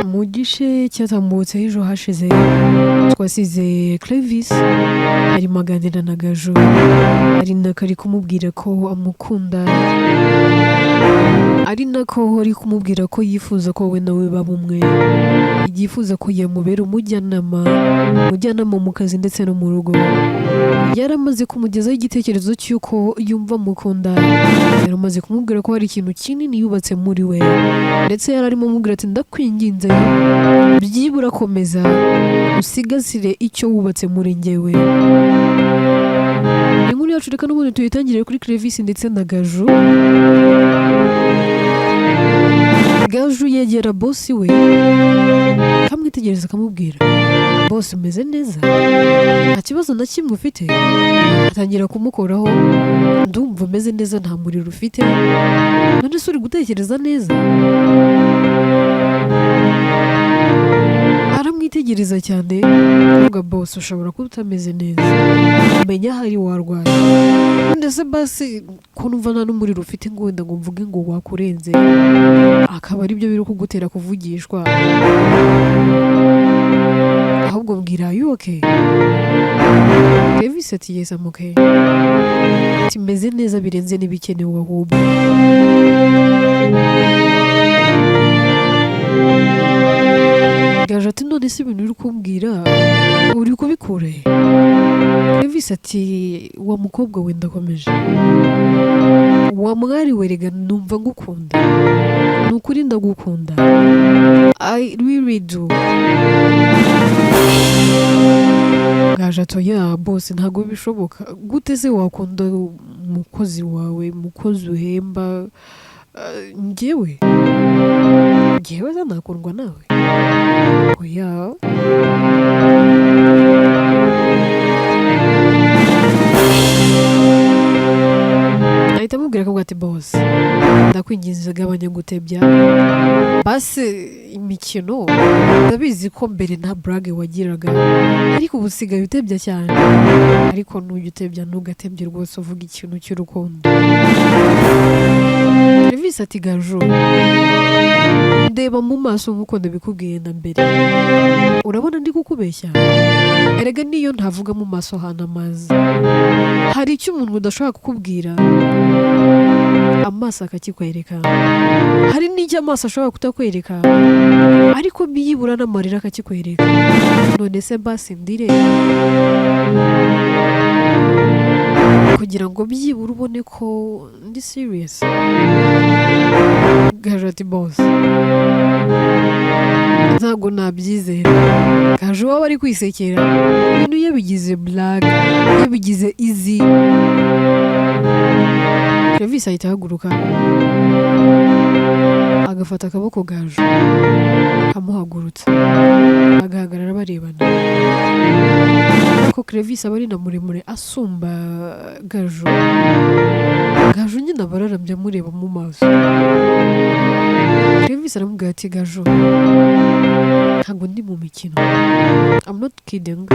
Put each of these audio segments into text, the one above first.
mu gice cyatambutse ejo hashize twasize Clevis arimo aganira na Gaju ari nako ari kumubwira ko amukunda ari nako ari kumubwira ko yifuza ko we nawe baba umwe yifuza ko yamubera umujyanama mu kazi ndetse no mu rugo yaramaze kumugezaho igitekerezo cy'uko yumva amukunda yaramaze kumubwira ko hari ikintu kinini yubatse muri we ndetse yararimo amubwira ati ndakwinginze byibura komeza usigasire icyo wubatse muri njyewe. Inkuru yacu reka n'ubundi tuyitangirire kuri Clevis ndetse na Gaju. Gaju yegera bosi we kamwitegereza akamubwira boss umeze neza nta kibazo na kimwe ufite, atangira kumukoraho ndumva umeze neza nta muriro ufite none se uri gutekereza neza. Aramwitegereza cyane avuga boss ushobora kuba utameze neza menya hari warwaye ndetse basi ko numva nta n'umuriro ufite ngo wenda ngo mvuge ngo wakurenze akaba ari byo biri kugutera kuvugishwa ahubwo mbwira you okay. Clevis ati yes I'm okay timeze neza birenze n'ibikenewe ahubwo. Gaju ati none se ibintu uri kumbwira uri kubikure? Clevis ati wa mukobwa we ndakomeje wa mwari we rega numva ngukunda nukuri ndagukunda I really do. Gaju ati ya boss ntago bishoboka gute se wakunda umukozi wawe mukozi uhemba njyewe zanakundwa nawe oya ahita amubwira ko ati boss ndakwinginze gabanya gutebya basi imikino ndabizi ko mbere nta brag wagiraga ariko ubu usigaye utebya cyane ariko nujya utebya ntugatebye rwose uvuga ikintu cy'urukundo. Clevis ati Gaju ndeba mu maso nk'uko ndabikubwiye na mbere urabona ndi kukubeshya erega niyo ntavuga mu maso hana amazi hari icyo umuntu udashobora kukubwira amaso akakikwereka hari n'icyo amaso ashobora kutakwereka ariko byibura n'amarira akakikwereka none se basi ndire kugira ngo byibura ubone ko ndi serious. Gaju ati boss ntabwo nabyizera. Gaju waba ari kwisekera ibintu yabigize black yabigize easy. Clevis ahita ahaguruka agafata akaboko Gaju kamuhagurutsa agahagarara barebana ariko Clevis aba ari na muremure asumba Gaju nyine abararambye amureba mu maso. Clevis aramubwira ati Gaju ntabwo ndi mu mikino I'm not kidding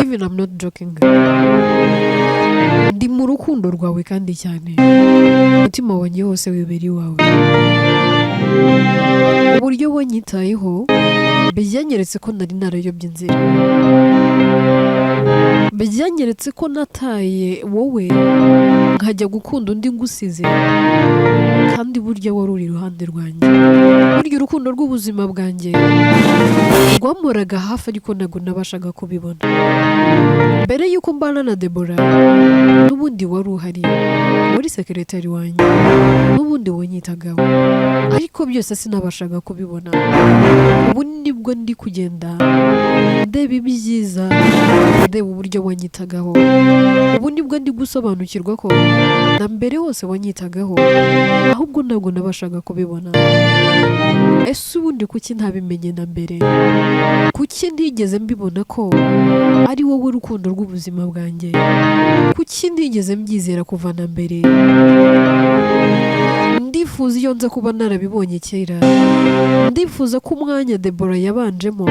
even I'm not joking ndi mu rukundo rwawe kandi cyane umutima wanjye wose wibera iwawe uburyo wanyitayeho byanyeretse ko nari narayobye inzira byanyeretse ko nataye wowe nkajya gukunda undi ngusize kandi burya wari uri iruhande rwanjye burya urukundo rw'ubuzima bwanjye rwamoraga hafi ariko ntabwo nabashaga kubibona mbere y'uko mbana na Deborah n'ubundi wari uhari muri sekretari wanjye n'ubundi wanyitagaho ariko byose sinabashaga kubibona ubu nibwo ndi kugenda ndeba ibyiza ndeba uburyo wanyitagaho ubu nibwo ndi gusobanukirwa ko na mbere hose wanyitagaho ahubwo ntabwo nabashaga kubibona. Ese ubundi kuki ntabimenye na mbere kuki ntigeze mbibona ko ari wowe urukundo rw'ubuzima bwanjye kuki ntigeze mbyizera kuva na mbere ndifuza iyo nza kuba narabibonye kera, ndifuza ko umwanya Debora yabanjemo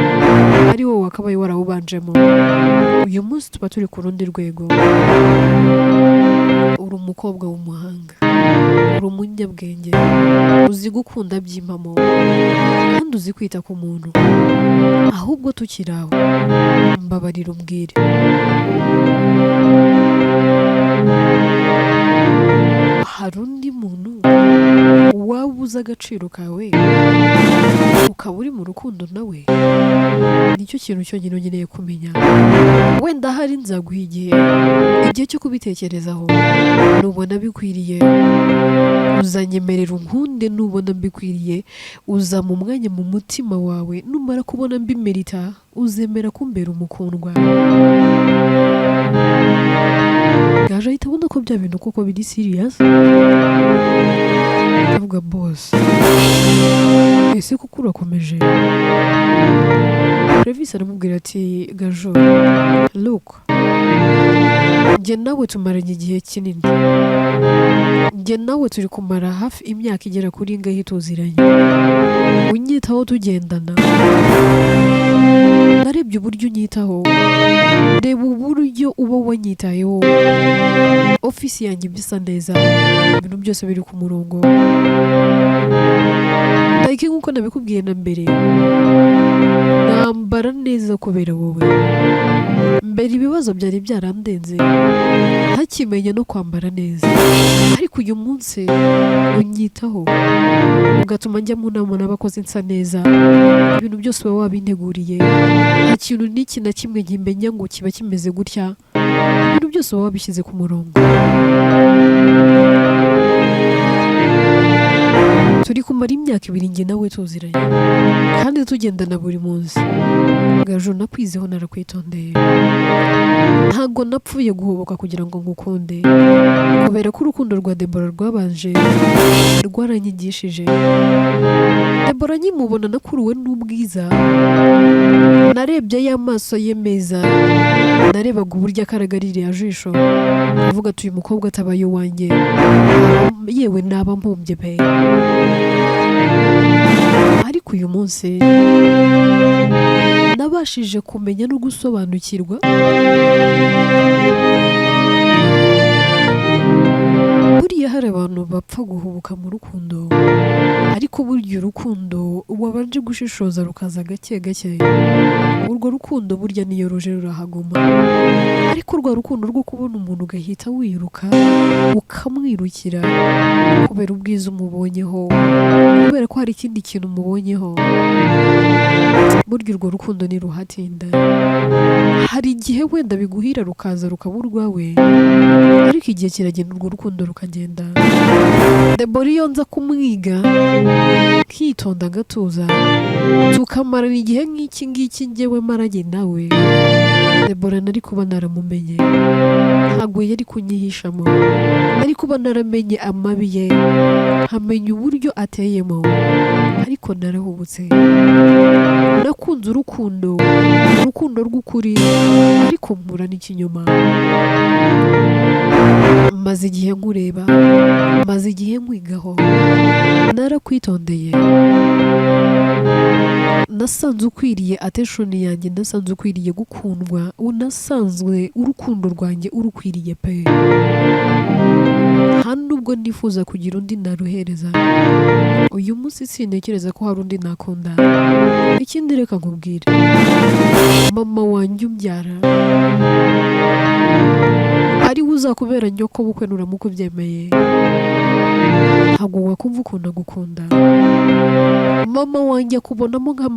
ari wowe wakabaye warawubanjemo. Uyu munsi tuba turi ku rundi rwego. Uri umukobwa w'umuhanga, uri umunyabwenge, uzi gukunda by'impamo kandi uzi kwita ku muntu. Ahubwo tukiri aho, mbabarira umbwire, hari undi muntu waba uzi agaciro kawe ukaba uri mu rukundo nawe? Nicyo kintu cyonyine nkeneye kumenya. Wenda hari nzaguha igihe cyo kubitekerezaho. Nubona bikwiriye uzanyemerera unkunde, nubona mbikwiriye uza mu mwanya mu mutima wawe, numara kubona mbimerita uzemera kumbera umukundwa. Gaje ahita abona ko bya bintu koko biri serious. Avuga boss, ese kuko urakomeje? Previs aramubwira ati Gajo, look, njye nawe tumaranye igihe kinini, njye nawe turi kumara hafi imyaka igera kuri ingahe tuziranye, unyitaho tugendana. Narebye uburyo unyitaho, reba uburyo uba wanyitayeho, ofisi yanjye bisa neza, ibintu byose biri ku murongo. Like nk'uko nabikubwiye na mbere, nambara neza kubera wowe. Mbere ibibazo byari byarandenze, ntakimenya no kwambara neza, ariko uyu munsi unyitaho ugatuma njya mu nama n'abakozi nsa neza. Ibintu byose uba wabinteguriye, nta kintu n'iki na kimwe nkimenya ngo kiba kimeze gutya. Ibintu byose uba wabishyize ku murongo. Turi kumara imyaka 2 njye nawe tuziranye kandi tugendana buri munsi. Gajo nakwizeho narakwitondeye, ntago napfuye guhoboka kugira ngo ngukunde, kubera ko urukundo rwa Debora rwabanje rwaranyigishije. Debora nkimubona nakuruwe n'ubwiza, narebye y'amaso ye meza, narebaga uburyo akaragarira ajisho, avuga ati uyu mukobwa atabaye wanjye, yewe naba mpumbye pe. Ariko uyu munsi nabashije kumenya no gusobanukirwa buriya hari abantu bapfa guhubuka mu rukundo, ariko burya urukundo wabanje gushishoza rukaza gake gake. Urwo rukundo burya niyo ruje rurahaguma, ariko urwo rukundo rwo kubona umuntu ugahita wiruka ukamwirukira kubera ubwiza umubonyeho, kubera ko hari ikindi kintu umubonyeho, burya urwo rukundo ni ruhatinda. Hari igihe wenda biguhira rukaza rukaba urwawe, ariko igihe kiragenda urwo rukundo rukagenda. Debora iyo nza kumwiga nkitonda gatuza, tukamarana igihe nk'iki ngiki njyewe maranye nawe, Debora nari kuba naramumenye, ntabwo yari kunyihishamo. Nari kuba naramenye amabi ye, nkamenya uburyo ateyemo, ariko narahubutse. Nakunze urukundo rw'ukuri, ariko mpura n'ikinyoma. Maze igihe nkureba, maze igihe nkwigaho, narakwitondeye. Nasanze ukwiriye attention yanjye, nasanze ukwiriye gukundwa, unasanzwe urukundo rwanjye urukwiriye pe. Nta nubwo nifuza kugira undi naruhereza. Uyu munsi sintekereza ko hari undi nakunda. Ikindi reka nkubwire, mama wanjye umbyara ari uzakubera nyoko bukwe nuramuko byemeye, ntabwo wakumva ukunda gukunda. Mama wanjye akubonamo nka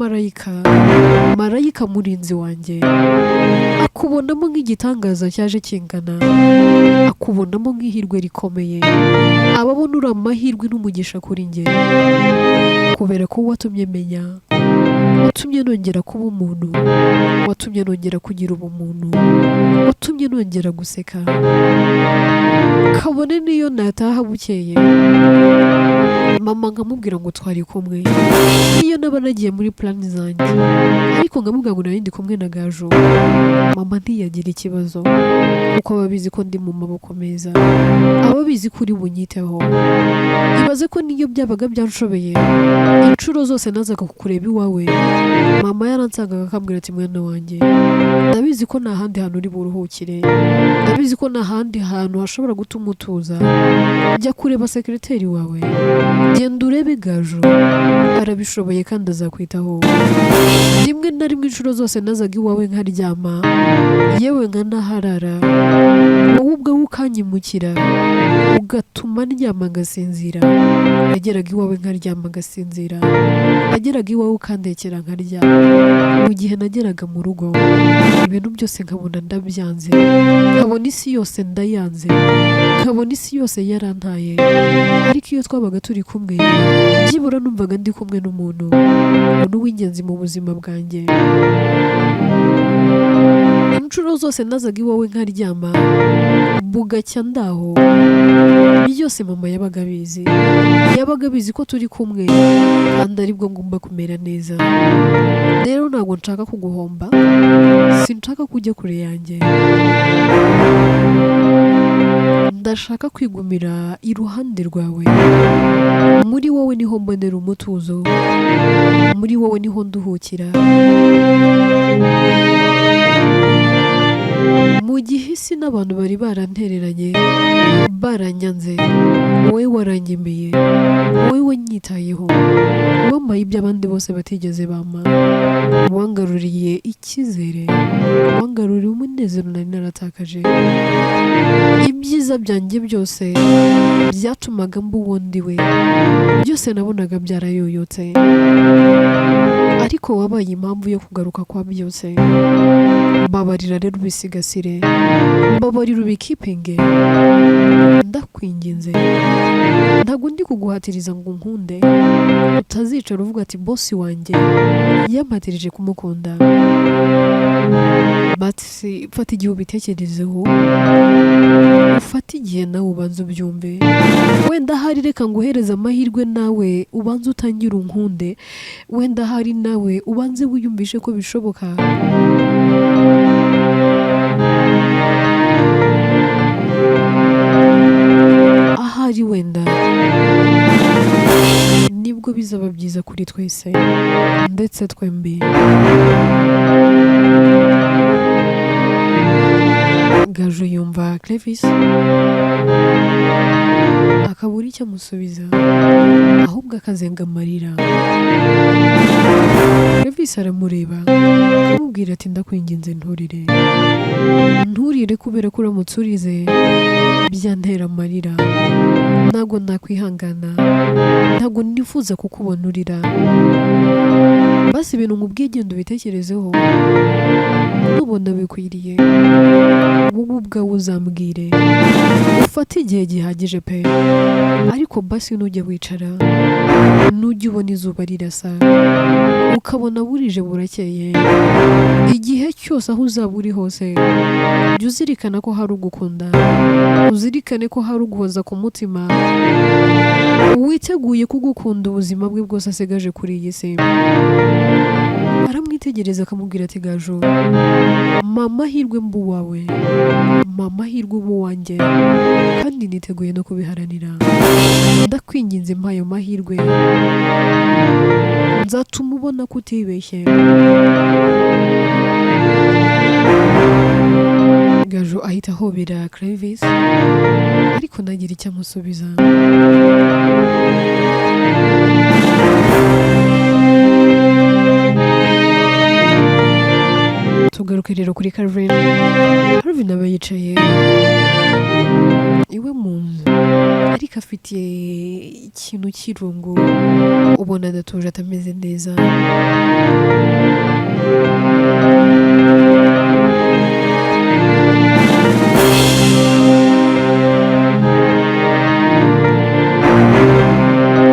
marayika murinzi wanjye, akubonamo nk'igitangaza cyaje kingana, akubonamo nk'ihirwe rikomeye. Ababona uri amahirwe n'umugisha kuri njye, kubera ko watumye menya watumye nongera kuba umuntu, watumye nongera kugira ubumuntu, watumye nongera guseka, kabone niyo nataha bukeye mama nkamubwira ngo twari kumwe, niyo naba nagiye muri plani zanjye ariko nkamubwira ngo nari ndi kumwe na Gaju, mama ntiyagira ikibazo kuko aba abizi ko ndi mu maboko meza, aba abizi ko uri bunyiteho. Ibaze ko niyo byabaga byanshobeye inshuro zose nazaga kukureba iwawe, mama yaransangaga akambwira ati mwana wanjye, ndabizi ko nta handi hantu uri buruhukire, ndabizi ko nta handi hantu hashobora gutuma utuza, jya kureba sekreteri wawe, genda urebe Gaju, arabishoboye kandi azakwitaho. Rimwe na rimwe inshuro zose nazaga iwawe nkaryama, yewe nkanaharara, wowe ubwawe ukanyimukira ugatuma ndyama ngasinzira. Nageraga iwawe nkaryama ngasinzira, nageraga iwawe ukandekera nkarya. Mu gihe nageraga mu rugo ibintu byose nkabona ndabyanze, nkabona isi yose ndayanze, nkabona isi yose yarantaye, ariko iyo twabaga turi kumwe byibura numvaga ndi kumwe n'umuntu w'ingenzi mu buzima bwanjye. Inshuro zose nazaga iwawe nkaryama bugacya ndaho, byose mama yabaga abizi, yabaga abizi ko turi kumwe kandi aribwo ngomba kumera neza. Rero ntabwo nshaka kuguhomba, sinshaka kujya kure yanjye, ndashaka kwigumira iruhande rwawe. Muri wowe niho mbonera umutuzo, muri wowe niho nduhukira. Mu gihe isi n'abantu bari barantereranye, baranyanze, wowe waranyemeye, wowe wanyitayeho, wampaye ibyo abandi bose batigeze bampa, wangaruriye icyizere, wangaruriye umunezero nari naratakaje. Ibyiza byanjye byose byatumaga mba uwo ndiwe, byose nabonaga byarayoyotse, ariko wabaye impamvu yo kugaruka kwa byose. Mbabarira rero ubisigasire, mbabarira ubikipinge, ndakwinginze. Ntabwo ndi kuguhatiriza ngo nkunde, utazicara uvuga ati bosi wanjye yampatirije kumukunda. Bati fata igihe ubitekerezeho, ufate igihe nawe ubanza ubyumve. Wenda hari reka nguhereza amahirwe nawe ubanze utangire unkunde, wenda hari nawe ubanze wiyumvishe ko bishoboka. Ahari wenda nibwo bizaba byiza kuri twese ndetse twembi. Gaju yumva Clevis akabura icyo amusubiza, ahubwo akazenga amarira. Clevis aramureba akamubwira ati ndakwinginze nturire, nturire kubera ko uramutse urize byantera amarira, ntabwo nakwihangana, ntabwo nifuza kukubona urira. Basi ibintu nkubwiye genda ubitekerezeho, nubona bikwiriye wowe ubwawe uzambwire, ufate igihe gihagije pe, ariko basi nujya wicara, nujya ubona izuba rirasa, ukabona burije burakeye, igihe cyose aho uzaba uri hose jya uzirikana ko hari ugukunda, uzirikane ko hari uguhoza ku mutima, witeguye kugukunda ubuzima bwe bwose asigaje kuri iyi si. Aramwitegereza akamubwira ati Gaju, mama hirwe mbu wawe, mama hirwe ubu wanjye, kandi niteguye no kubiharanira. Ndakwinginze mpa ayo mahirwe, nzatuma ubona ko utibeshye. Gaju ahita ahobera Clevis ariko nagira icyo amusubiza. Tugaruke rero kuri Calvin. Calvin aba yicaye iwe mu nzu ariko afitiye ikintu cy'irungu, ubona adatuje atameze neza.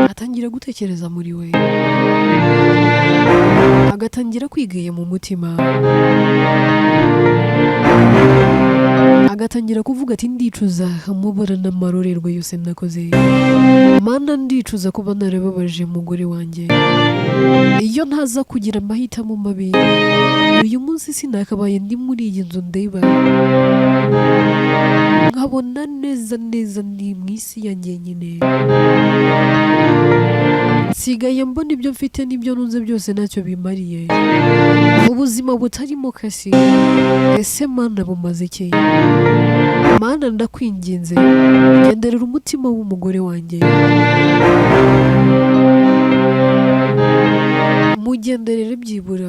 Atangira gutekereza muri we, agatangira kwigaya mu mutima, agatangira kuvuga ati ndicuza amubara n'amarorerwa yose nakoze, mana ndicuza kuba narababaje umugore wanjye, iyo ntaza kugira amahitamo mabi uyu munsi sinakabaye ndi muri iyi nzu ndeba, nkabona neza neza ndi mu isi ya njyenyine, nsigaye mbona ibyo mfite n'ibyo nunze byose ntacyo bimariye, ubuzima butarimo kasi, ese mana bumaze iki? Mana ndakwinginze genderera umutima w'umugore wanjye, mugenderere byibura,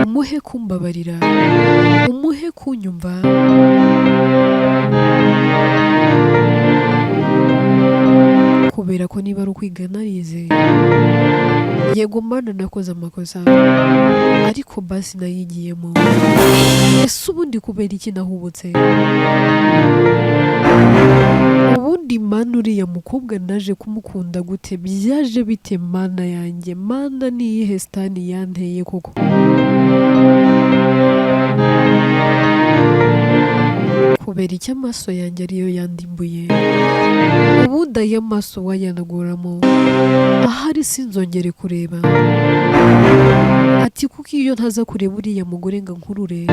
umuhe kumbabarira, umuhe kunyumva, kubera ko niba ari ukwiga narize, yego mana nakoze amakosa ariko basi nayigiyemo, ese ubundi kubera iki nahubutse? Ubundi mana uriya mukobwa naje kumukunda gute? Byaje bite mana yanjye? Mana ni iyihe sitani yanteye koko? Kubera iki amaso yanjye ariyo yandimbuye? Ubundi aya maso wayanaguramo, ahari sinzongere kureba. Ati kuko iyo ntaza kureba uriya mugore ngo nkurure,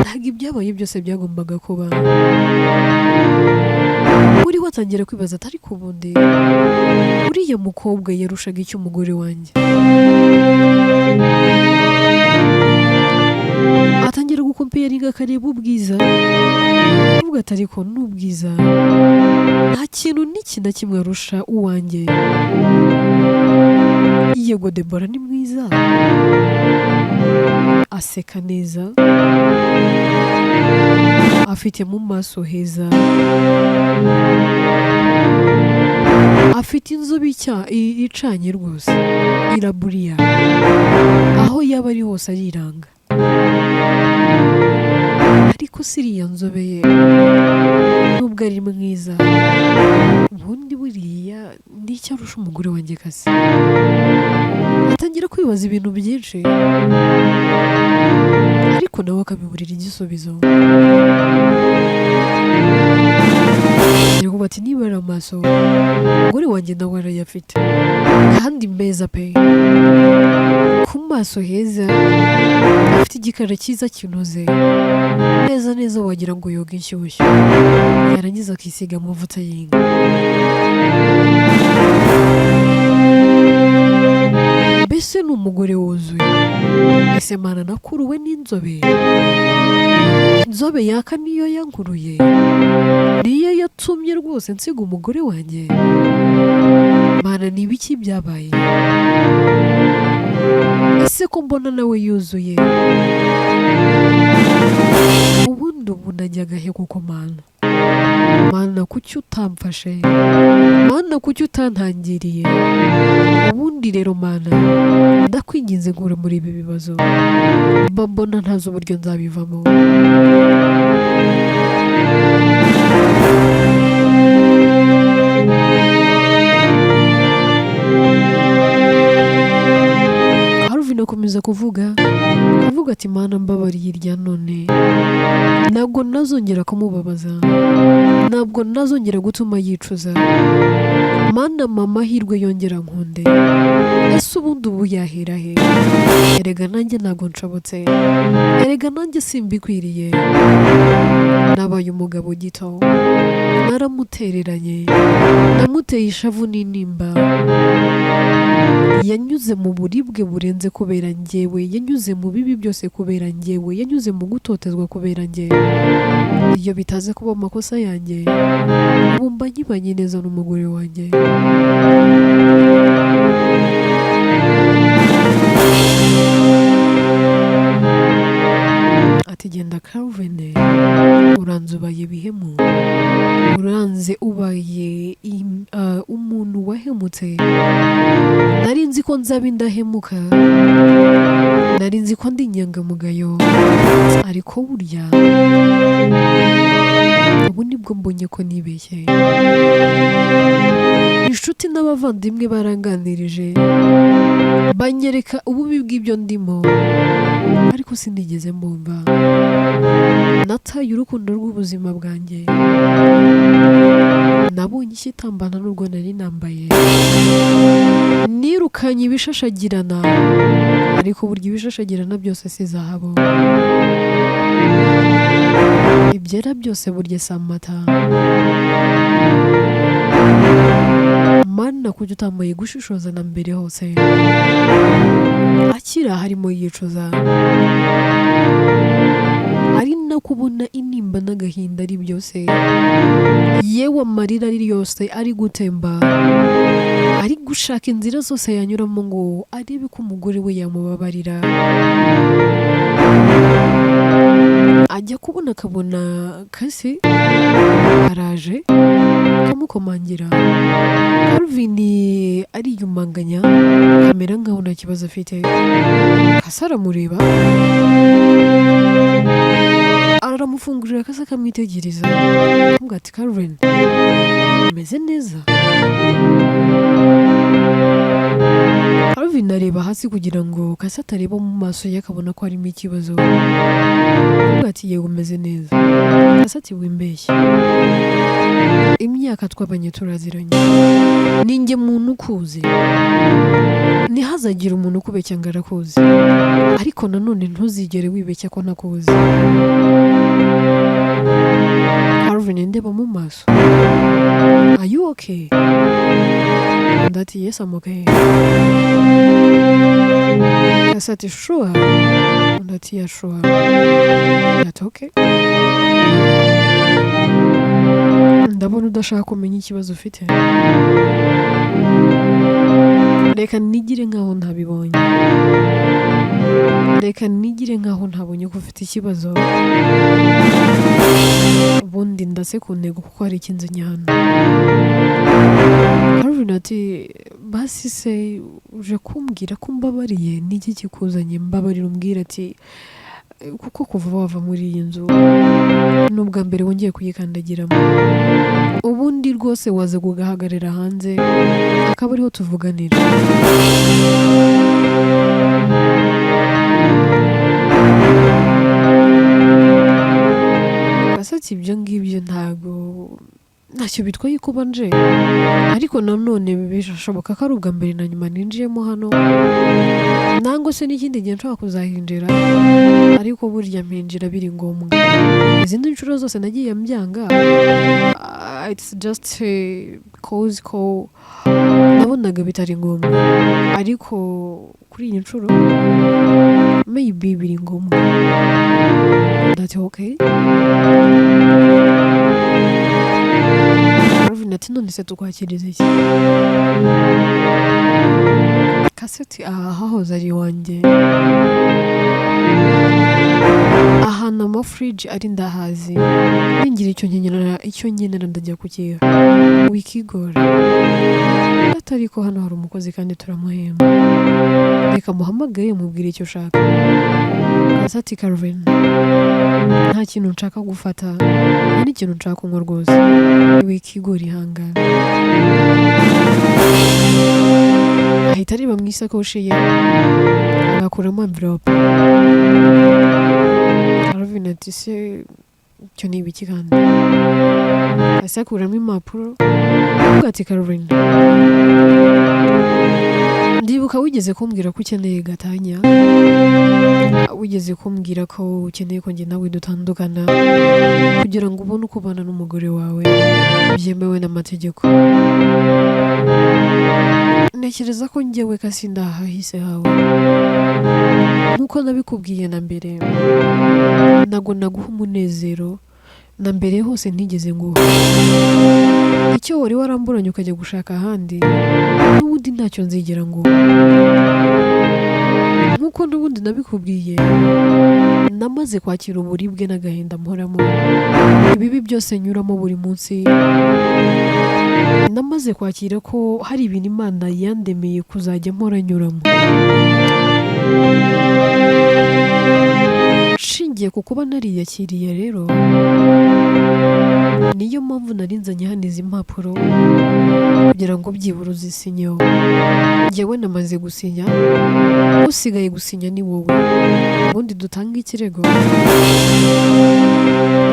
ntabwo ibyabaye byose byagombaga kuba. Uri watangira kwibaza ati ariko ubundi uriya mukobwa yarushaga iki umugore wanjye? Atangira gukomperinga akareba ubwiza, avuga ati ariko n'ubwiza nta kintu n'iki na kimwe arusha uwanjye. Yego Debora ni mwiza, aseka neza, afite mu maso heza, afite inzobe icanye rwose, iraburiya, aho yaba ari hose ariranga. Ariko siriya nzobe ye nubwo ari mwiza, ubundi buriya n'icyo arusha umugore wanjye kasi? Atangira kwibaza ibintu byinshi, ariko nawe akabiburira igisubizo. Aravuga ati niba ari amaso, umugore wanjye nawe arayafite kandi meza pe, ku maso heza, afite igikara cyiza kinoze neza neza, wagira ngo yoga inshyushyu, yarangiza akisiga amavuta y'inka. Mbese ni umugore wuzuye. Ese mana nakuruwe n'inzobe? Inzobe yaka niyo yankuruye, niyo yatumye rwose nsiga umugore wanjye? Mana ni ibiki byabaye? Ese ko mbona nawe yuzuye, ubundi ubu najyaga he kuko mana? Mana kuki utamfashe? Mana kuki utantangiriye? Ubundi rero mana ndakwinginze nkura muri ibi bibazo, mba mbona ntazi uburyo nzabivamo. Akomeza kuvuga ati mana mbabariye irya none, ntabwo nazongera kumubabaza, ntabwo nazongera gutuma yicuza. Mana mama amahirwe yongera nkunde, ese ubundi ubu yahera he? Erega nanjye ntabwo nshobotse, erega nanjye simbikwiriye, nabaye umugabo gito, naramutereranye, namuteye ishavu n'intimba, yanyuze mu buribwe burenze kubera njyewe, yanyuze mu bibi byose kubera njyewe, yanyuze mu gutotezwa kubera njye. Iyo bitaze kuba amakosa yanjye, ubu mba nkibanye neza n'umugore wanjye. Ati genda Calvin, uranze ubaye bihemu, uranze ubaye umuntu wahemutse. Nari nzi ko nzaba indahemuka, nari nzi ko ndi inyangamugayo, ariko burya ubu nibwo mbonye ko nibeshye. Inshuti n'abavandimwe baranganirije, anyereka ububi bw'ibyo ndimo ariko sinigeze mbumva. Nataye urukundo rw'ubuzima bwanjye, nabonye ikitambana n'urwo nari nambaye, nirukanye ibishashagirana ariko burya ibishashagirana byose si zahabu, ibyera byose burya si amata. Mana kujya utambaye gushishoza na mbere hose, akira harimo yicuza, ari no kubona intimba n'agahinda ari byose, yewe amarira ari yose ari gutemba, ari gushaka inzira zose yanyuramo ngo arebe ko umugore we yamubabarira. Ajya kubona akabona kasi araje kamukomangira, Calvin ariyumanganya kamera nkaho nta kibazo afite. Kasi aramureba aramufungurira, Kasi akamwitegereza akamubwira ati Calvin umeze neza. Calvin areba hasi kugira ngo Kasi atareba mu maso ye akabona ko harimo ikibazo. Akamubwira ati yewe umeze neza. Kasi ati wimbeshye, imyaka twabanye turaziranye, ninjye muntu ukuzi, ntihazagira umuntu ukubeshya ngo arakuzi, ariko nanone ntuzigere wibeshya ko ntakuzi. Calvin ndeba mu maso, are you okay? And ati yes I'm okay. Kasi ati sure? And ati yeah sure. Ati okay. Ndabona udashaka kumenya ikibazo ufite, reka nigire nkaho ntabibonye, reka nigire nkaho ntabonye ko ufite ikibazo, ubundi ndase ku ntego kuko hari ikinzanye hano. Calvin ati basi se uje kumbwira ko mbabariye, niki kikuzanye? Mbabarira umbwira ati kuko kuva wava muri iyi nzu n'ubwa mbere wongeye kuyikandagiramo, ubundi rwose waza kugahagarara hanze akaba ariho tuvuganira. Basatse ibyo ngibyo ntago ntacyo bitwaye kuba nje, ariko nanone birashoboka ko ari ubwa mbere na nyuma ninjiyemo hano, nangwa se n'ikindi gihe nshobora kuzahinjira, ariko burya mpinjira biri ngombwa. Izindi nshuro zose nagiye mbyanga, it's just cause ko nabonaga bitari ngombwa, ariko kuri iyi nshuro maybe biri ngombwa. That's okay. Calvin ati none se tukwakiriza iki? Kasi ati aha hahoze ari iwanjye, ahantu amafridge ari ndahazi, ningira icyo nkenera ndajya kukiha, wikigora. Atari ko hano hari umukozi kandi turamuhemba, reka muhamagaye mubwire icyo ushaka. Kasi ati Calvin nta kintu nshaka gufata, nta n'ikintu nshaka kunywa rwose, wikigora ihangane. Ahita areba mu isakoshi ye agakuramo envelope. Calvin ati se icyo ni ibiki kandi? Asi akuramo impapuro avuga ati Calvin ndibuka wigeze kumbwira ko ukeneye gatanya, wigeze kumbwira ko ukeneye ko njye nawe dutandukana kugira ngo ubone uko ubana n'umugore wawe byemewe n'amategeko. Ntekereza ko njyewe Kasi ndahahise hawe, nkuko nabikubwiye na mbere, ntago naguha umunezero na mbere hose ntigeze nguha. Icyo wari waramburanye ukajya gushaka ahandi, n'ubundi ntacyo nzigera ngo, nkuko n'ubundi nabikubwiye, namaze kwakira uburibwe n'agahinda mporamo, ibibi byose nyuramo buri munsi. Namaze kwakira ko hari ibintu Imana yandemeye kuzajya mpora nyuramo, nshingiye ku kuba nariyakiriye rero niyo mpamvu narinzanye hano izi mpapuro kugira ngo byibura uzisinyeho. Njyewe namaze gusinya, usigaye gusinya ni wowe, ubundi dutanga ikirego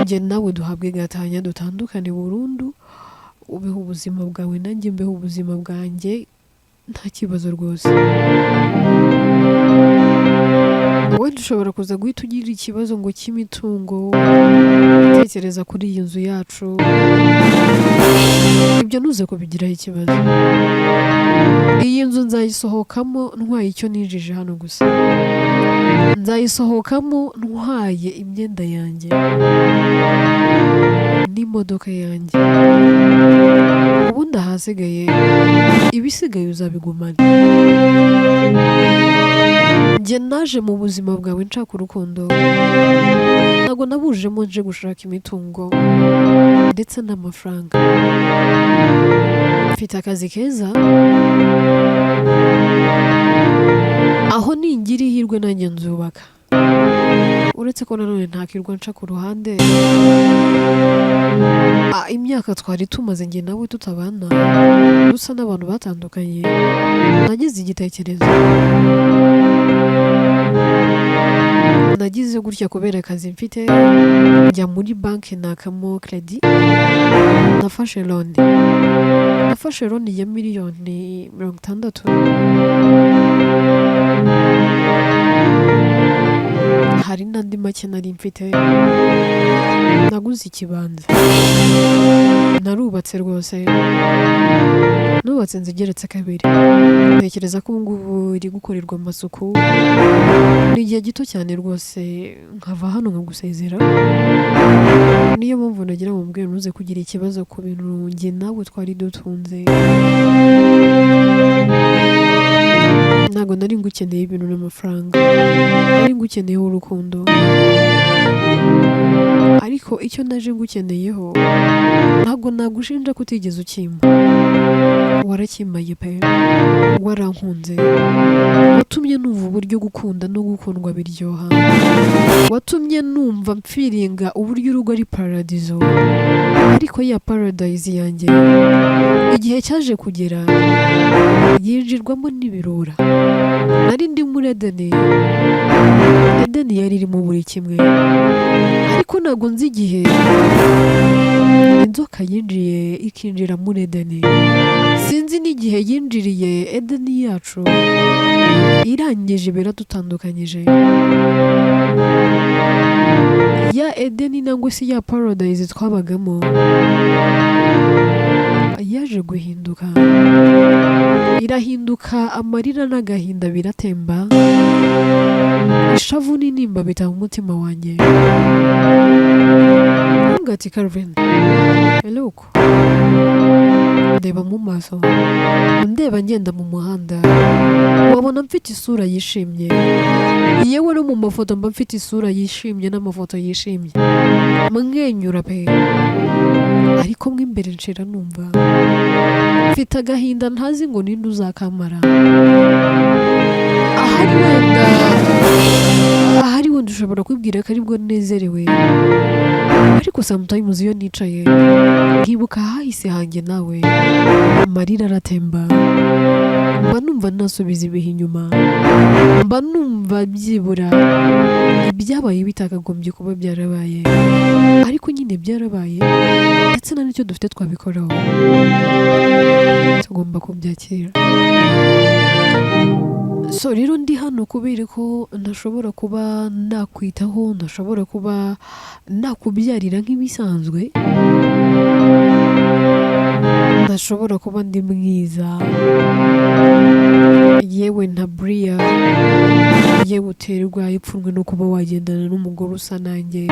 njye nawe duhabwe gatanya dutandukane burundu, ubeho ubuzima bwawe nanjye mbeho ubuzima bwanjye nta kibazo rwose. Wowe dushobora kuza guhita ugira ikibazo ngo cy'imitungo, utekereza kuri iyi nzu yacu, ibyo ntuze kubigiraho ikibazo. Iyi nzu nzayisohokamo ntwaye icyo ninjije hano gusa, nzayisohokamo ntwaye imyenda yanjye n'imodoka yanjye, ubundi ahasigaye ibisigaye uzabigumana. Njye naje mu buzima bwawe nshaka urukundo, ntabwo nabujemo nje gushaka imitungo ndetse n'amafaranga. Mfite akazi keza, aho ningira ihirwe nanjye nzubaka, uretse ko nanone ntakirwa nca ku ruhande. Imyaka twari tumaze njye nawe tutabana dusa n'abantu batandukanye, nagize igitekerezo, nagize gutya kubera akazi mfite, njya muri banki nakamo credit, nafashe loan ya miliyoni 60. Hari n'andi make nari mfite, naguze ikibanza, narubatse rwose, nubatse inzu igeretse 2. Ntekereza ko ubu ngubu iri gukorerwa amasuku, ni igihe gito cyane rwose nkava hano nkagusezera. Niyo mpamvu nagira ngo mbwira ntuze kugira ikibazo ku bintu njye nawe twari dutunze. Ntabwo nari ngukeneye ibintu n'amafaranga, nari ngukeneyeho urukundo, ariko icyo naje ngukeneyeho ntabwo nagushinja kutigeze ukimpa. Warakimaye pe, warankunze, watumye numva uburyo gukunda no gukundwa biryoha, watumye numva mpfiringa uburyo urugo ari paradizo. Ariko ya paradise yanjye igihe cyaje kugera yinjirwamo n'ibirura. Nari ndi muri Edeni yari irimo buri kimwe, ariko ntabwo nzi igihe inzoka yinjiye ikinjira muri Edeni. Sinzi n'igihe yinjiriye Edeni yacu irangije biradutandukanyije. Ya Edeni nangwa se ya paradise twabagamo yaje guhinduka, irahinduka, amarira n'agahinda biratemba, ishavu n'intimba bitanga umutima wanjye. Ati Calvin, look, ndeba mu maso, ndeba ngenda mu muhanda, wabona mfite isura yishimye, yewe no mu mafoto mba mfite isura yishimye n'amafoto yishimye, mwenyura pe, ariko mwe imbere nshira numva mfite agahinda ntazi ngo ninde uzakamara. Ahari wenda ushobora kwibwira ko aribwo nezerewe, ariko sometimes iyo nicaye nkibuka hahise hanjye nawe, amarira aratemba, mba numva nasubiza ibihe inyuma, mba numva byibura ibyabaye bitakagombye kuba byarabaye, ariko nyine byarabaye, ndetse na nicyo dufite twabikoraho, tugomba kubyakira. So rero ndi hano kubera ko ntashobora kuba nakwitaho, ntashobora kuba nakubyarira nk'ibisanzwe, ntashobora kuba ndi mwiza, yewe nta Bria, yewe uterwa ipfunwe no kuba wagendana n'umugore usa nanjye.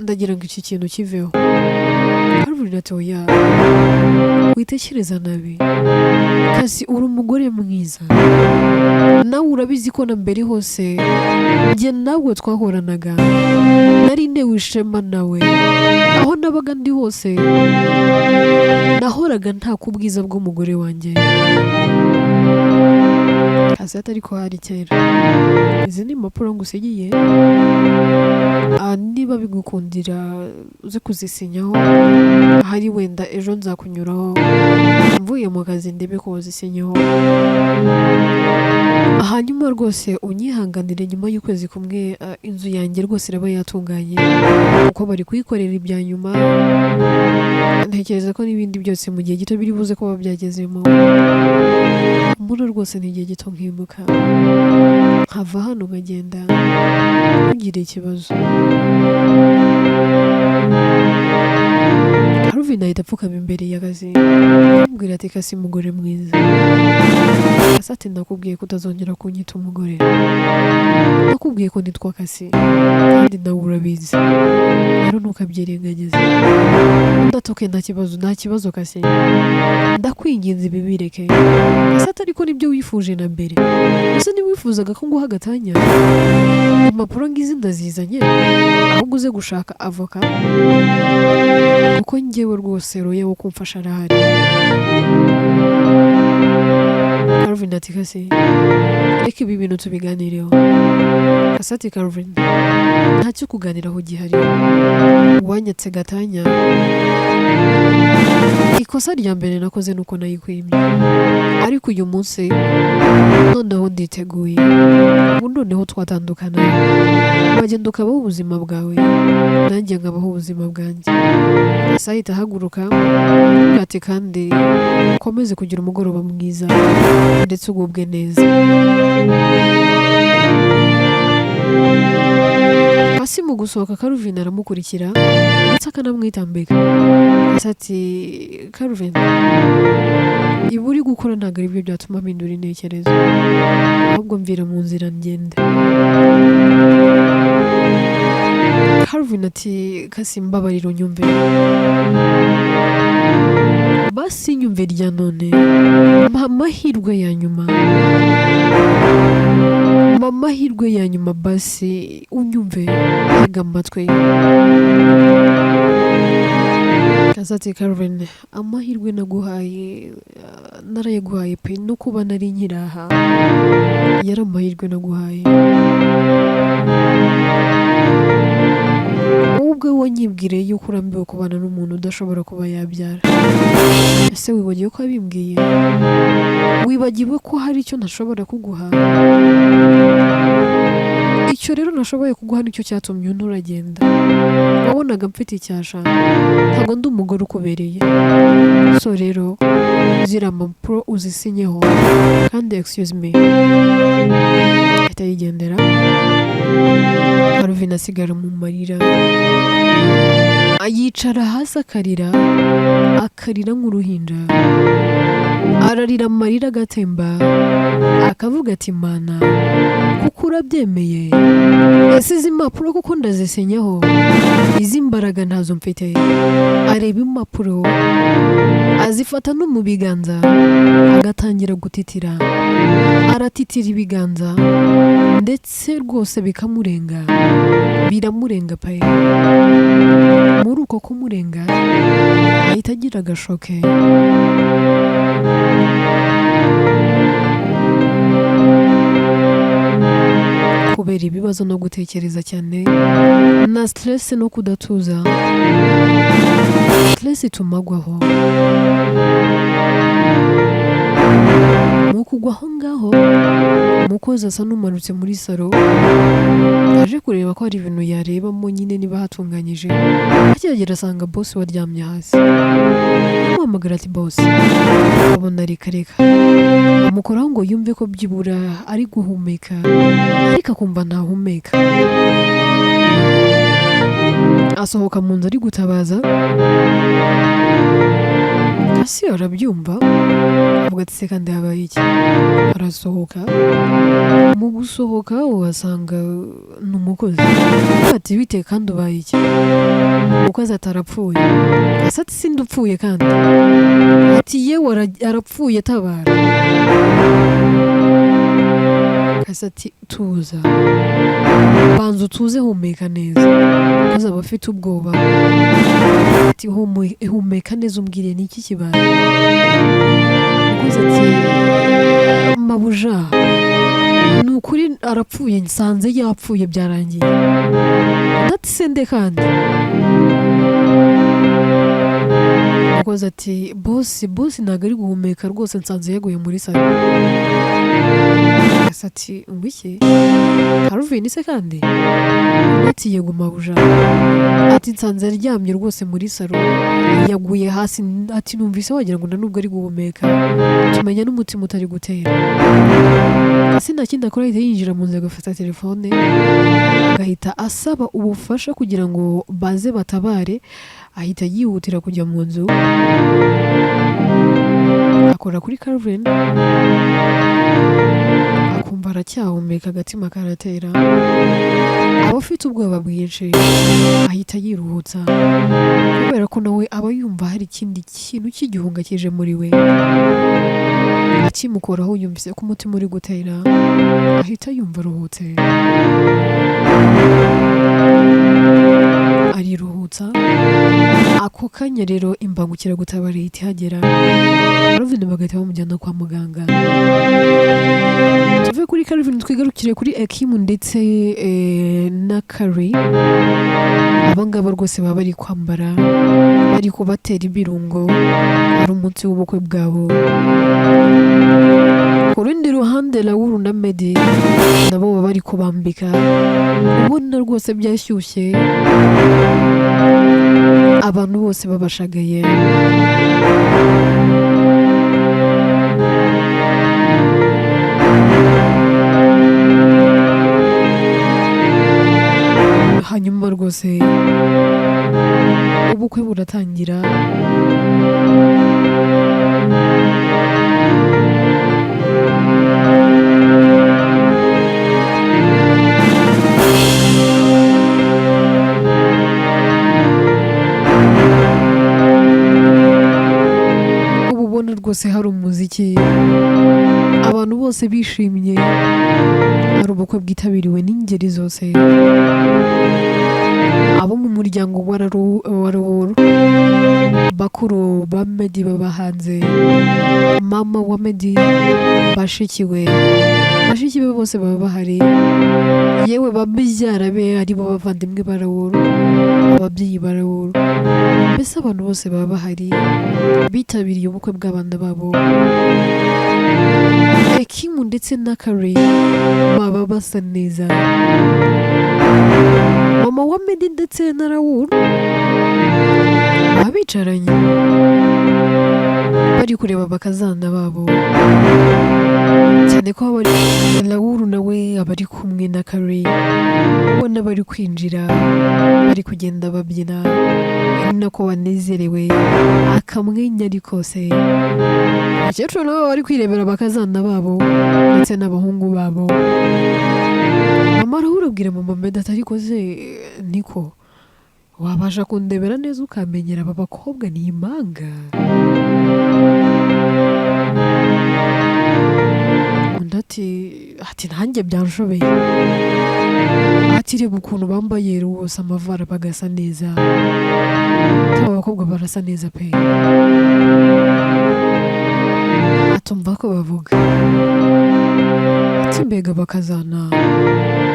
Ndagira ngo iki kintu kiveho. Calvin ati oya, witekereza nabi, kasi uri umugore mwiza, nawe urabizi ko na mbere hose njye nawe twahoranaga, nari ntewe ishema nawe, aho nabaga ndi hose nahoraga nta kubwiza bw'umugore wanjye. Kasati ariko hari kera. Izi ni impapuro ngusigiye. Niba bigukundira uze kuzisinyaho, ahari wenda ejo nzakunyuraho mvuye mu kazi ndebe ko wazisinyaho. Hanyuma rwose unyihanganire nyuma y'ukwezi kumwe inzu yanjye rwose iraba yatunganye kuko bari kuyikorera ibya nyuma. Ntekereza ko n'ibindi byose mu gihe gito biri buze kuba byagezemo. Mbona rwose ni igihe gito nkimuka nkava hano nkagenda ntugire ikibazo. Calvin ahita apfukama imbere y'akazi amubwira ati kasi mugore mwiza. Kasati nakubwiye ko utazongera kunyita umugore. Nakubwiye ko nitwa Kasi kandi nawe urabizi. Rero ntukabyirengagize. Ndatoke nta kibazo Kasi. Ndakwinginze ibi bireke. Kasati ariko nibyo wifuje na mbere. Ese ntiwifuzaga ko nguha agatanya? Impapuro ngizi ndazizanye ahubwo uze gushaka avoka kuko njyewe rwose roye wo kumfasha arahari. Calvin ati Kasi reka ibi bintu tubiganireho. Kasati Calvin ntacyo kuganiraho gihari. Wanyatse gatanya. Ikosa rya mbere nakoze nuko nayikwimye, ariko uyu munsi noneho nditeguye. Ubu noneho twatandukana, wagenda ukabaho ubuzima bwawe nanjye nkabaho ubuzima bwanjye. Kasahita ahaguruka ati kandi ukomeze kugira umugoroba mwiza ndetse ugubwe neza. Kasi mu gusohoka Calvin aramukurikira ndetse akanamwitambika. Ati Calvin ibi uri gukora ntabwo ari byo byatuma mpindura intekerezo, ahubwo mvira mu nzira ngende. Calvin ati Kasi mbabarira unyumve. Basi nyumve rya none, mpa amahirwe ya nyuma. Amahirwe ya nyuma basi unyumve, tega amatwi. Kasati Calvin amahirwe naguhaye narayaguhaye pe no kuba nari nkiraha yari amahirwe naguhaye. Ubwo wanyibwiriye yuko urambiwe kubana n'umuntu udashobora kuba yabyara. Ese wibagiwe ko abimbwiye? Wibagiwe ko hari icyo ntashobora kuguha? Icyo rero nashoboye kuguha nicyo cyatumye unturagenda. Wabonaga mfite icyasha, ntabwo ndi umugore ukubereye. So rero zira mpapuro uzisinyeho kandi excuse me. Ahita yigendera. Calvin asigara mu marira, yicara hasi akarira nk'uruhinja. Ararira amarira agatemba, akavuga ati Mana kuko urabyemeye, ese izi mpapuro kuko ndazisenyeho, izi mbaraga ntazo mfite. Areba impapuro azifata no mu biganza agatangira gutitira. Aratitira ibiganza ndetse rwose bikamurenga, biramurenga pe. Muri uko kumurenga ahita agira agashoke. Kubera ibibazo no gutekereza cyane na stress no kudatuza, stress itumagwaho. Mu kugwaho ngaho umukozi asa n'umanutse muri salo, aje kureba ko hari ibintu yarebamo nyine niba hatunganyije. Akigera asanga boss waryamye hasi. Amuhamagara ati boss, abona reka amukoraho ngo yumve ko byibura ari guhumeka, ariko akumva ntahumeka. Asohoka mu nzu ari gutabaza. Kasi arabyumva avuga ati se kandi habaye iki? Arasohoka. Mu gusohoka wasanga n'umukozi ati bite kandi ubaye iki? Umukozi atarapfuye. Asa ati sindupfuye kandi. Ati yewe arapfuye tabara. Kasi ati tuza, banza utuze humeka neza. Umukozi aba afite ubwoba ati humeka neza umbwire ni iki kibaye? Umukozi ati mabuja ni ukuri arapfuye nsanze yapfuye byarangiye ndatisende kandi umukozi ati bosi ntabwo ari guhumeka rwose nsanze yaguye muri salo ati ngwiki Calvin se kandi ati yego mabuja ati nsanze aryamye rwose muri salo yaguye hasi ati numvise wagira ngo nubwo ari guhumeka tumenya n'umutima utari gutera sinakindi akora ahita yinjira mu nzu agafata telefone agahita asaba ubufasha kugira ngo baze batabare ahita yihutira kujya mu nzu akora kuri Calvin akumva aracyahumeka agatima karatera aba afite ubwoba bwinshi ahita yiruhutsa kubera ko nawe aba yumva hari ikindi kintu cy'igihunga kije muri we akimukoraho yumvise ko umutima uri gutera ahita yumva aruhutse ariruhutsa ako kanya rero imbangukiragutabara ihita ihagera Calvin bagahita bamujyana kwa muganga tuve kuri Calvin twigarukire kuri Ekimu ndetse na Kari abangaba rwose baba bari kwambara bari kubatera ibirungo ari umunsi w'ubukwe bwabo ku rundi ruhande Raoul na Meddy nabo baba bari kubambika ubona rwose byashyushye abantu bose babashagaye hanyuma rwose ubukwe buratangira ubona rwose hari umuziki abantu bose bishimye hari ubukwe bwitabiriwe n'ingeri zose abo mu muryango wa Raoul bakuru ba Meddy baba hanze mama wa Meddy bashiki be bose baba bahari yewe babyara be ari bo bavandimwe ba Raoul ababyeyi ba Raoul mbese abantu bose baba bahari bitabiriye ubukwe bw'abana babo Ekimu ndetse na Kari baba basa neza mama wa Meddy ndetse na Raoul babicaranye bari kureba bakazana babo cyane ko Raoul nawe aba ari kumwe na Kari ubona bari kwinjira bari kugenda babyina ari nako banezerewe akamwenya ari kose abakecuru nabo bari kwirebera bakazana babo ndetse n'abahungu babo mama Raoul abwira mama Meddy atari koze niko wabasha kundebera neza ukamenyera aba bakobwa ni impanga undi ati nanjye byanshobeye ati reba ukuntu bambaye rwose amavara bagasa neza aba bakobwa barasa neza pe atumva ko bavuga ati mbega bakazana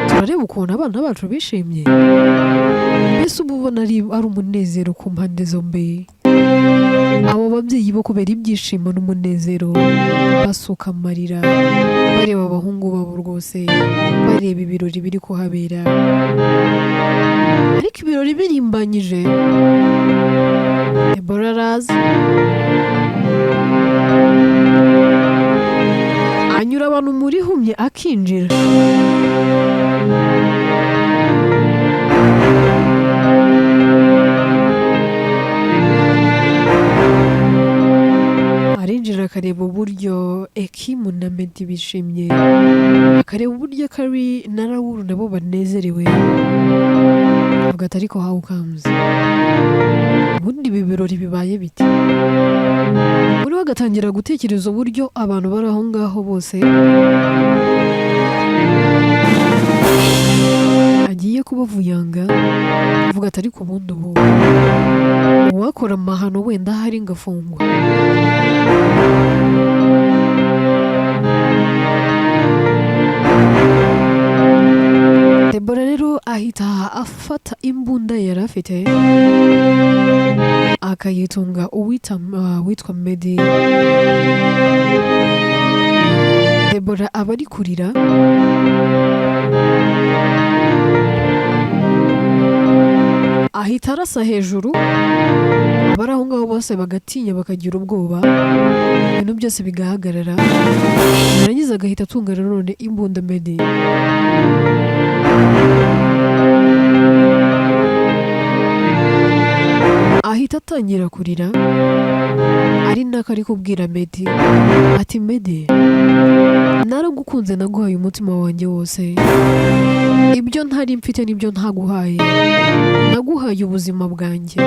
turareba ukuntu abana bacu bishimye mbese uba ubona ari umunezero ku mpande zombi abo babyeyi bo kubera ibyishimo n'umunezero basuka amarira bareba abahungu babo rwose bareba ibirori biri kuhabera ariko ibirori birimbanyije Deborah araza anyura abantu muri humye akinjira arinjira akareba uburyo Ekimu na Meddy bishimye akareba uburyo Kari na Raoul nabo banezerewe avuga ati ariko how comes ubundi ibi birori bibaye biti muri we agatangira gutekereza uburyo abantu bari aho ngaho bose agiye kubavuyanga avuga ati ariko ubundi uwakora amahano wenda hari ngafungwa ahita afata imbunda yari afite akayitunga witwa Meddy. Deborah aba ari kurira, ahita arasa hejuru, abari aho ngaho bose bagatinya bakagira ubwoba, ibintu byose bigahagarara, yarangiza agahita atunga nanone imbunda Meddy. Ahita atangira kurira, ari nako ari kubwira Meddy ati Meddy, naragukunze, naguhaye umutima wanjye wose, ibyo ntari mfite nibyo ntaguhaye, naguhaye ubuzima bwanjye.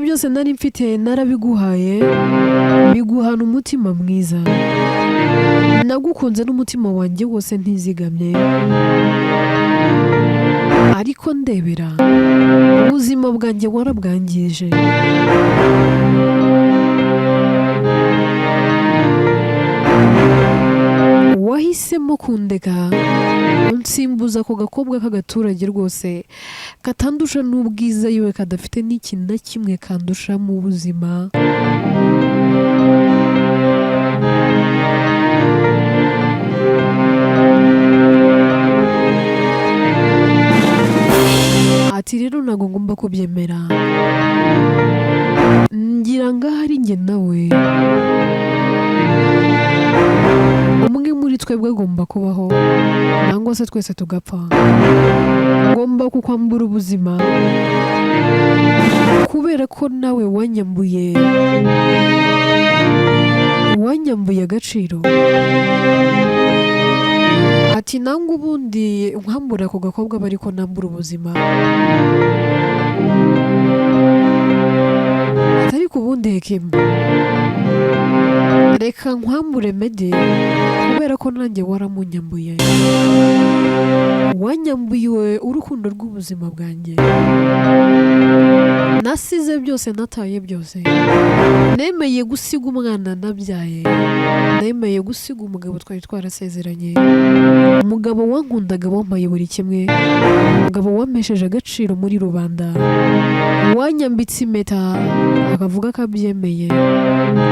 byose nari mfite narabiguhaye, biguhana umutima mwiza, nagukunze n'umutima wanjye wose ntizigamye, ariko ndebera ubuzima bwanjye warabwangije. Wahisemo kundeka unsimbuza ako gakobwa k'agaturage rwose katandusha n'ubwiza yewe kadafite n'ikintu na kimwe kandusha mu buzima. Ati rero ntabwo ngomba kubyemera, ngira ngo ahari njye nawe umwe muri twebwe agomba kubaho, nangwa se twese tugapfa. Ngomba kukwambura ubuzima kubera ko nawe wanyambuye agaciro. Ati nangwa ubundi nkwambura ako gakobwa bari ko nambura ubuzima, atari ku bundi Hekima, reka nkwambure Meddy kubera ko nanjye waramunyambuye, wanyambuye urukundo rw'ubuzima bwanjye, nasize byose, nataye byose, nemeye gusiga umwana nabyaye, nemeye gusiga umugabo twari twarasezeranye, umugabo wankundaga, wampaye buri kimwe, umugabo wampesheje agaciro muri rubanda, wanyambitse impeta akavuga ko abyemeye,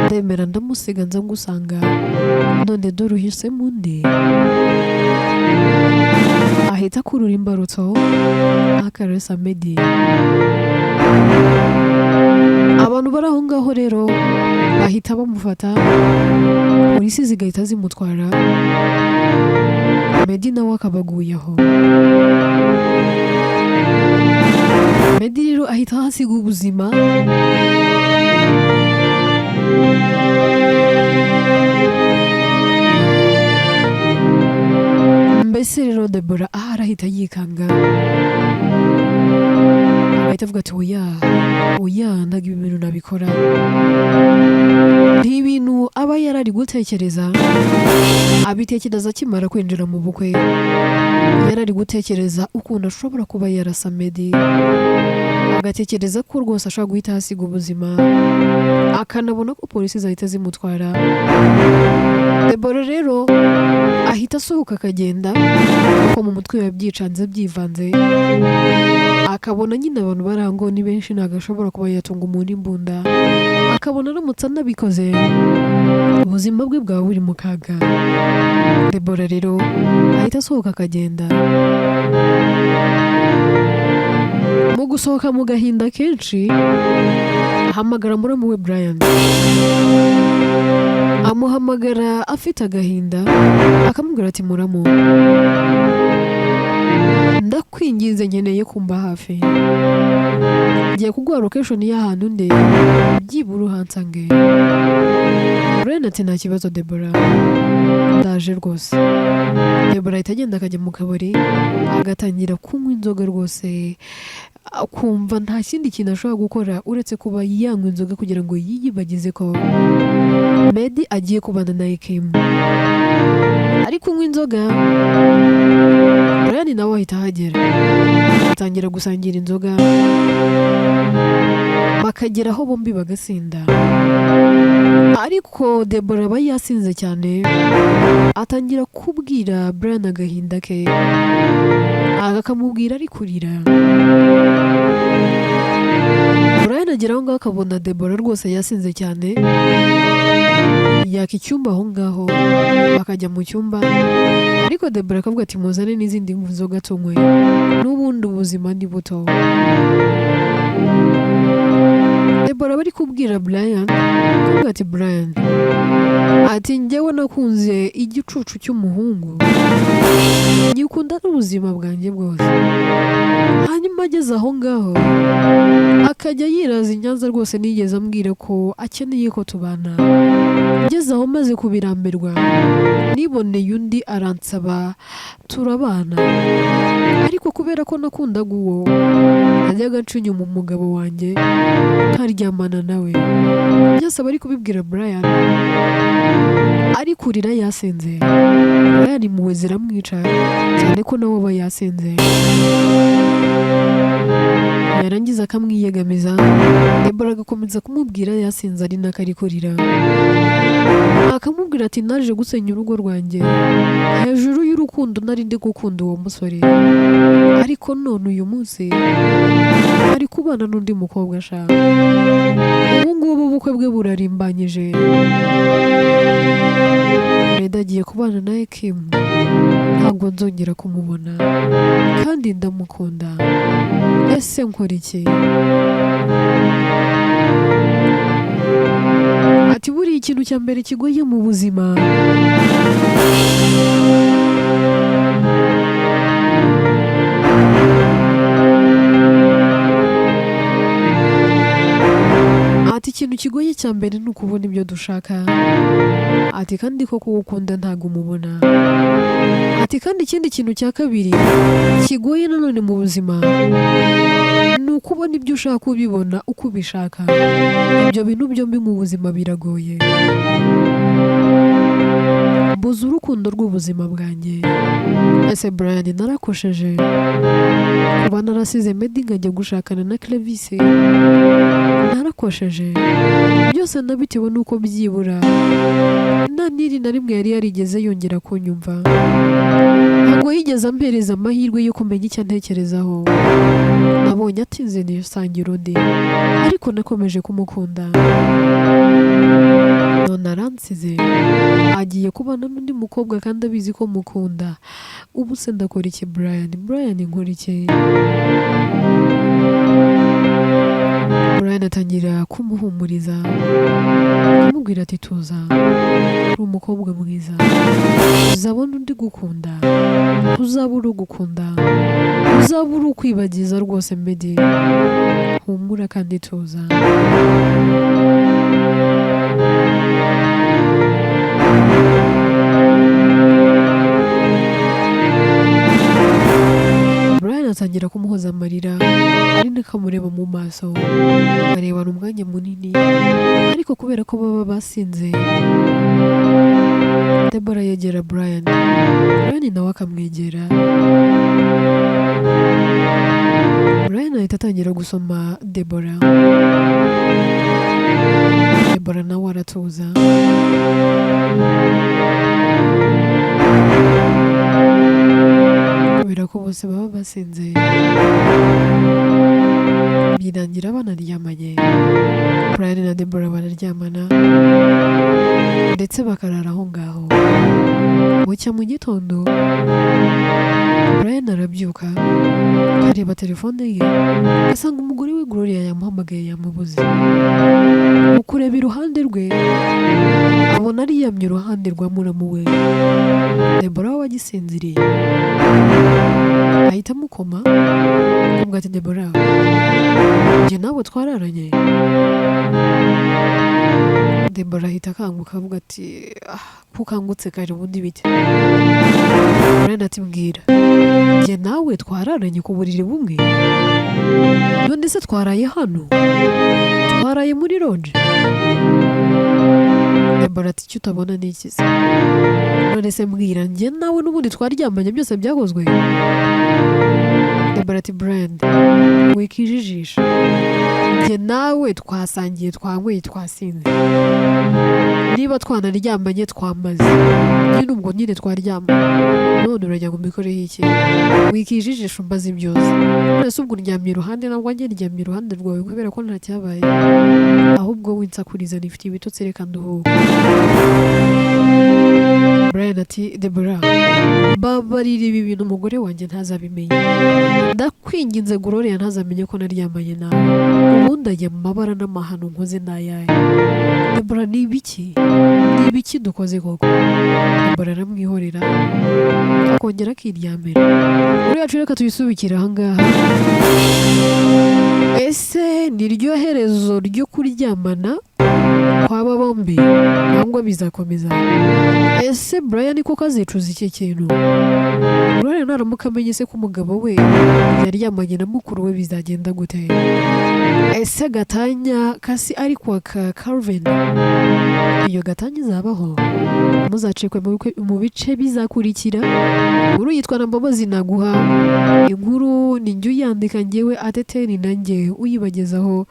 ndemera ndamusiga nza ngusanga, none dore uhisemo undi. Ahita akurura imbarutso akaresa Meddy. Abantu bari aho ngaho rero bahita bamufata, polisi zigahita zimutwara, Meddy nawe akabaguyeho. Meddy rero ahita hasiga ubuzima, mbese rero Deborah arahita yikanga, ahita avuga ati oya ntabwo ibi bintu nabikora. Ni ibintu aba yarari gutekereza, abitekereza akimara kwinjira mu bukwe, yarari gutekereza ukuntu ashobora kuba yarasa Meddy, agatekereza ko rwose ashobora guhita hasiga ubuzima, akanabona ko polisi zahita zimutwara. Deborah rero ahita asohoka akagenda, kuko mu mutwe yabyicanze byivanze, akabona nyine abantu barango ni benshi, ntabwo ashobora kuba yatunga umuntu imbunda, akabona aramutse anabikoze ubuzima bwe bwaba buri mu kaga. Deborah rero ahita asohoka akagenda, mu gusohoka mu gahinda kenshi ahamagara muramu we Brian, amuhamagara afite agahinda, akamubwira ati muramu, ndakwinginze nkeneye kumba hafi, ngiye kuguha location y'ahantu nde, byibura uhansange. Brian ati nta kibazo Deborah, ndaje rwose. Deborah ahita agenda akajya mu kabari, agatangira kunywa inzoga rwose, akumva nta kindi kintu ashobora gukora uretse kuba yanywa inzoga kugira ngo yiyibagize ko Meddy agiye kubana na Hekima. Ari kunywa inzoga, Brian nawe ahita ahagera, atangira gusangira inzoga, akagera aho bombi bagasinda, ariko Deborah aba yasinze cyane, atangira kubwira Brian agahinda ke, akamubwira ari kurira. Brian agera aho ngaho akabona Deborah rwose yasinze cyane, yaka icyumba aho ngaho bakajya mu cyumba, ariko Deborah akavuga ati muzane n'izindi nzoga tunywe, n'ubundi ubuzima ni buto. Deborah bari kubwira Brian, akavuga ati Brian, ati njyewe nakunze igicucu cy'umuhungu, nyikunda n'ubuzima bwanjye bwose. Hanyuma ageze aho ngaho akajya yiraza i Nyanza rwose, nigeze ambwira ko akeneye ko tubana. Ngeze aho maze kubirambirwa, niboneye undi aransaba turabana, ariko kubera ko nakundaga uwo, najyaga nca inyuma umugabo wanjye nkaryamana nawe. Byose aba ari kubibwira Brian, ari kurira yasenze. Brian impuhwe ziramwica cyane ko nawe aba yasenze. Yarangiza akamwiyegamiza, Deborah agakomeza kumubwira yasinze ari nako ari kurira, akamubwira ati naje gusenya urugo rwanjye hejuru y'urukundo nari ndi gukunda uwo musore, ariko none uyu munsi ari kubana n'undi mukobwa ashaka. Ubu ngubu ubukwe bwe burarimbanyije, Reda agiye kubana na Kim, ntabwo nzongera kumubona kandi ndamukunda, ese nkora iki? Ati buriya ikintu cya mbere kigoye mu buzima ati ikintu kigoye cya mbere ni ukubona ibyo dushaka, ati kandi ko kuwukunda ntabwo umubona, ati kandi ikindi kintu cya kabiri kigoye nanone mu buzima ni ukubona ibyo ushaka ubibona uko ubishaka. Ibyo bintu byombi mu buzima biragoye. Mbuze urukundo rw'ubuzima bwanjye. Ese Brian narakosheje kuba narasize Meddy nkajya gushakana na Clevis, narakosheje. Byose nabitewe nuko byibura nta niri na rimwe yari yarigeze yongera kunyumva, ntabwo yigeze ampereza amahirwe yo kumenya icyo ntekerezaho. Nabonye atinze nisangira undi, ariko nakomeje kumukunda. None aransize, agiye kubana n'undi mukobwa kandi abizi ko mukunda. Ubu se ndakora iki Brian? Brian nkora iki? Brian atangira kumuhumuriza, amubwira ati tuza, uri umukobwa mwiza, uzabona undi gukunda, uzabura ugukunda, uzabura ukwibagiza rwose Meddy, humura kandi tuza. Brian atangira kumuhoza amarira, ari nakamureba mu maso, barebana umwanya munini, ariko kubera ko baba basinze, Deborah yegera Brian nawe akamwegera. Brian ahita atangira gusoma Deborah nawe aratuza. Kubera ko bose baba basinze, birangira banaryamanye. Brian na Deborah bararyamana ndetse bakarara aho ngaho. Bucya mu gitondo Brian arabyuka, areba telefone ye, asanga umugore we Gloria yamuhamagaye yamubuze. Mu kureba iruhande rwe abona ariyamye iruhande rwa muramu we Deborah wagisinziriye. Ahita amukoma akamubwira ati Deborah, njye nawe twararanye. Deborah ahita akanguka avuga ati kukangutse kare ubundi bite? Brian ati mbwira, njye nawe twararanye ku buriri bumwe? None se twaraye hano? Twaraye muri lodge? Deborah ati icyo utabona ni iki se? None se mbwira, njye nawe n'ubundi twaryamanye byose byakozwe? Deborah ati Brian, wikijijisha, njye nawe twasangiye twanyweye twasinze niba twanaryamanye twamaze nyine ubwo nyine twaryamanye none urajya ngo mbikoreho iki wikijijisha umbaza byose nese ubwo uryamye iruhande nabwo njye ndyamye iruhande rwawe kubera ko nta cyabaye ahubwo winsakuriza nifitiye ibitotsi reka nduhuke Brian ati Deborah babarira ibi bintu umugore wanjye ntazabimenya ndakwinginze Gloria ntazamenye ko naryamanye nawe ubundi ajya mu mabara n'amahano nkoze n'ayaye Deborah ni ibiki dukoze koko Deborah aramwihorera akongera akiryamira muri yacu reka tuyisubikira ahangaha ese ni ryo herezo ryo kuryamana kwaba bombi cyangwa bizakomeza ese Brian koko azicuza iki kintu Gloria naramuka amenye se ko umugabo we yaryamanye na mukuru we bizagenda gute ese gatanya kasi ari kwa Calvin iyo gatanya izabaho muzacekwe mu bice bizakurikira inkuru yitwa na Mbabazi naguha inkuru ni njye uyandika njyewe ateteri nanjye uyibagezaho